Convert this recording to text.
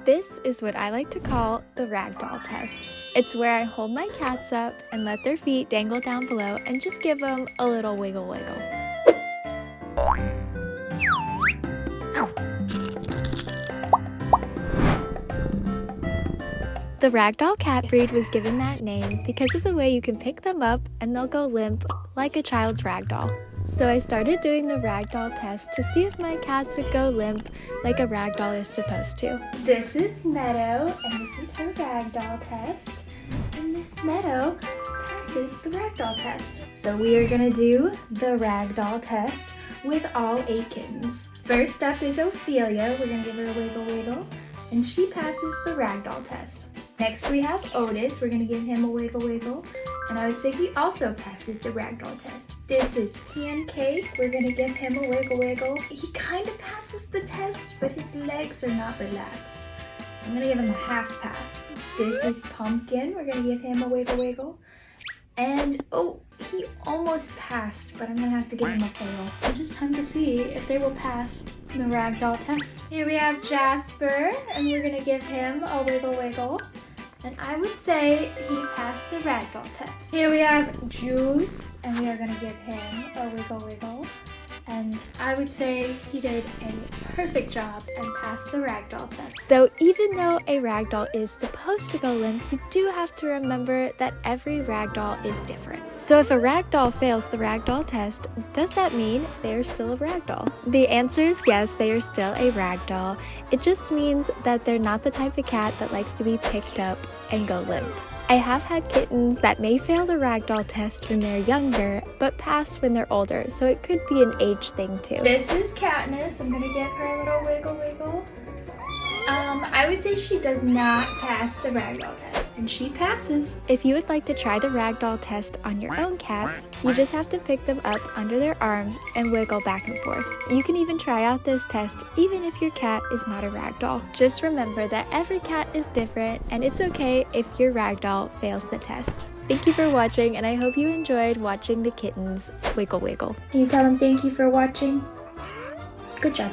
This is what I like to call the Ragdoll Test. It's where I hold my cats up and let their feet dangle down below and just give them a little wiggle wiggle. The Ragdoll cat breed was given that name because of the way you can pick them up and they'll go limp like a child's ragdoll. So I started doing the Ragdoll test to see if my cats would go limp like a ragdoll is supposed to. This is Meadow and this is her Ragdoll test. And Miss Meadow passes the Ragdoll test. So we are gonna do the Ragdoll test with all 8 kittens. First up is Ophelia. We're gonna give her a wiggle wiggle and she passes the Ragdoll test. Next we have Otis. We're gonna give him a wiggle wiggle and I would say he also passes the Ragdoll test. This is Pancake. We're gonna give him a wiggle wiggle. He kind of passes the test, but his legs are not relaxed. So I'm gonna give him a half pass. This is Pumpkin. We're gonna give him a wiggle wiggle. And oh, he almost passed, but I'm gonna have to give him a fail. So just time to see if they will pass the Ragdoll test. Here we have Jasper, and we're gonna give him a wiggle wiggle. And I would say he passed the Ragdoll test. Here we have Juice, and we are gonna give him a wiggle wiggle. And I would say he did a perfect job and passed the Ragdoll test. So even though a ragdoll is supposed to go limp, you do have to remember that every ragdoll is different. So if a ragdoll fails the Ragdoll test, does that mean they are still a ragdoll? The answer is yes, they are still a ragdoll. It just means that they're not the type of cat that likes to be picked up and go limp. I have had kittens that may fail the Ragdoll test when they're younger, but pass when they're older, so it could be an age thing too. This is Katniss. I'm gonna give her a little wiggle wiggle. I would say she does not pass the Ragdoll test, and she passes. If you would like to try the Ragdoll test on your own cats, you just have to pick them up under their arms and wiggle back and forth. You can even try out this test even if your cat is not a ragdoll. Just remember that every cat is different, and it's okay if your ragdoll fails the test. Thank you for watching, and I hope you enjoyed watching the kittens wiggle wiggle. Can you tell them thank you for watching? Good job.